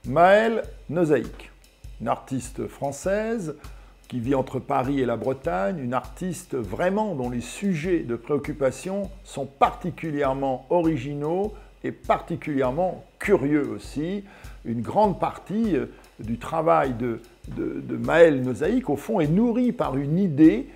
Maëlle Nozaïc, une artiste française qui vit entre Paris et la Bretagne, une artiste vraiment dont les sujets de préoccupation sont particulièrement originaux et particulièrement curieux aussi. Une grande partie du travail de Maëlle Nozaïc, au fond, est nourrie par une idée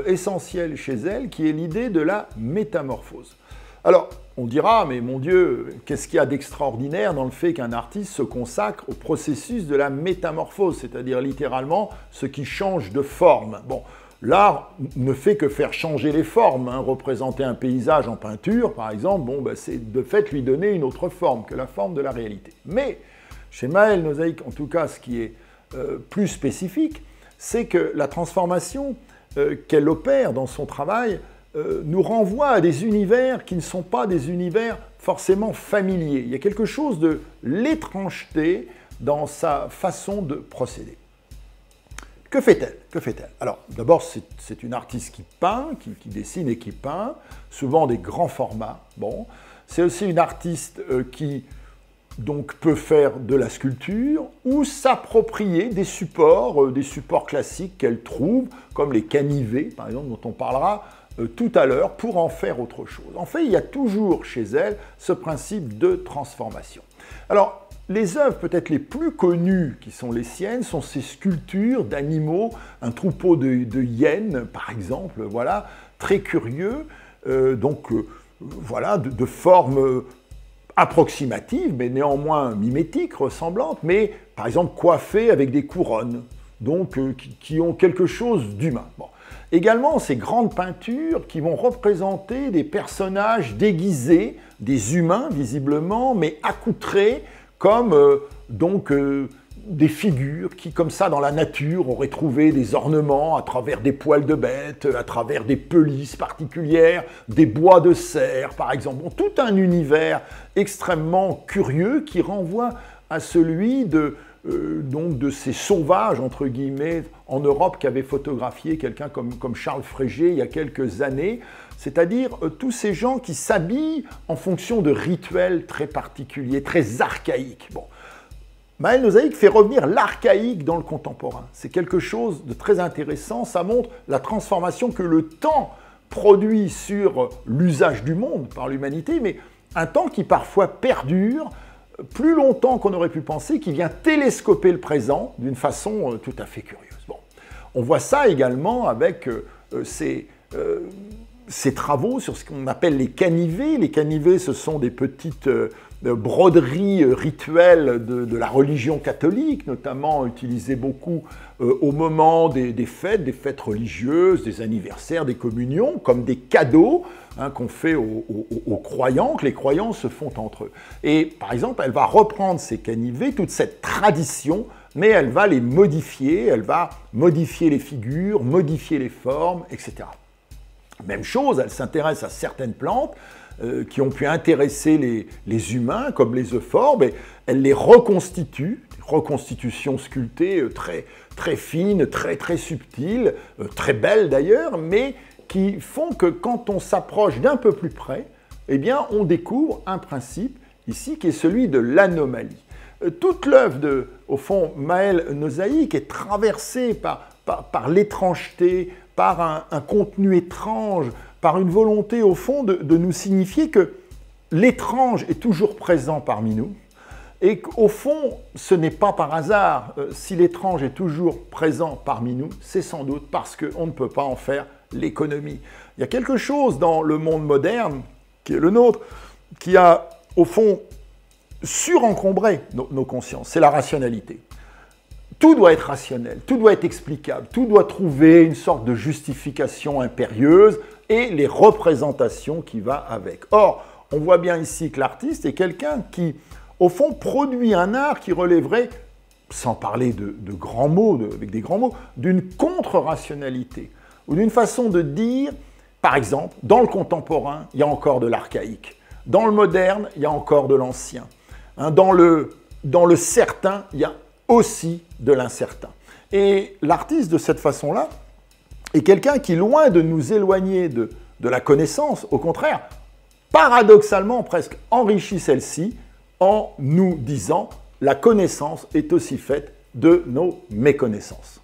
essentielle chez elle, qui est l'idée de la métamorphose. Alors, on dira, mais mon Dieu, qu'est-ce qu'il y a d'extraordinaire dans le fait qu'un artiste se consacre au processus de la métamorphose, c'est-à-dire littéralement ce qui change de forme. Bon, l'art ne fait que faire changer les formes. Représenter un paysage en peinture, par exemple, c'est de fait lui donner une autre forme que la forme de la réalité. Mais chez Maëlle Nozaïc, en tout cas, ce qui est plus spécifique, c'est que la transformation qu'elle opère dans son travail nous renvoie à des univers qui ne sont pas des univers forcément familiers. Il y a quelque chose de l'étrangeté dans sa façon de procéder. Que fait-elle? Que fait-elle? Alors, d'abord, c'est une artiste qui peint, qui dessine et qui peint, souvent des grands formats. Bon. C'est aussi une artiste qui donc peut faire de la sculpture ou s'approprier des supports classiques qu'elle trouve, comme les canivets, par exemple, dont on parlera tout à l'heure, pour en faire autre chose. En fait, il y a toujours chez elle ce principe de transformation. Alors, les œuvres peut-être les plus connues qui sont les siennes sont ces sculptures d'animaux, un troupeau de hyènes, par exemple, voilà, très curieux, voilà, de formes approximatives, mais néanmoins mimétiques, ressemblantes, mais par exemple coiffées avec des couronnes, donc qui ont quelque chose d'humain. Bon. Également, ces grandes peintures qui vont représenter des personnages déguisés, des humains visiblement, mais accoutrés comme des figures qui, comme ça, dans la nature, auraient trouvé des ornements à travers des poils de bête, à travers des pelisses particulières, des bois de cerf, par exemple. Bon, tout un univers extrêmement curieux qui renvoie à celui de ces sauvages, entre guillemets, en Europe, qu'avait photographié quelqu'un comme Charles Frégé il y a quelques années, c'est-à-dire tous ces gens qui s'habillent en fonction de rituels très particuliers, très archaïques. Bon. Maëlle Nozaïc fait revenir l'archaïque dans le contemporain. C'est quelque chose de très intéressant, ça montre la transformation que le temps produit sur l'usage du monde par l'humanité, mais un temps qui parfois perdure, plus longtemps qu'on aurait pu penser, qui vient télescoper le présent d'une façon tout à fait curieuse. Bon. On voit ça également avec ces travaux sur ce qu'on appelle les canivets. Les canivets, ce sont des petites broderies rituelles de la religion catholique, notamment utilisées beaucoup au moment des fêtes religieuses, des anniversaires, des communions, comme des cadeaux qu'on fait aux croyants, que les croyants se font entre eux. Et par exemple, elle va reprendre ces canivets, toute cette tradition, mais elle va les modifier, elle va modifier les figures, modifier les formes, etc. Même chose, elle s'intéresse à certaines plantes qui ont pu intéresser les humains, comme les euphorbes, et elle les reconstitue, reconstitution sculptée très fine, très subtile, très belle d'ailleurs, mais qui font que quand on s'approche d'un peu plus près, eh bien, on découvre un principe ici qui est celui de l'anomalie. Toute l'œuvre au fond, Maëlle Nozaïc est traversée par l'étrangeté, par un contenu étrange, par une volonté, au fond, de nous signifier que l'étrange est toujours présent parmi nous, et qu'au fond, ce n'est pas par hasard. Si l'étrange est toujours présent parmi nous, c'est sans doute parce qu'on ne peut pas en faire l'économie. Il y a quelque chose dans le monde moderne, qui est le nôtre, qui a, au fond, surencombré nos consciences. C'est la rationalité. Tout doit être rationnel, tout doit être explicable, tout doit trouver une sorte de justification impérieuse et les représentations qui vont avec. Or, on voit bien ici que l'artiste est quelqu'un qui, au fond, produit un art qui relèverait, sans parler de grands mots, avec des grands mots, d'une contre-rationalité, ou d'une façon de dire, par exemple, dans le contemporain, il y a encore de l'archaïque. Dans le moderne, il y a encore de l'ancien. Dans le certain, il y a aussi de l'incertain. Et l'artiste, de cette façon-là, est quelqu'un qui, loin de nous éloigner de la connaissance, au contraire, paradoxalement, presque enrichit celle-ci en nous disant la connaissance est aussi faite de nos méconnaissances.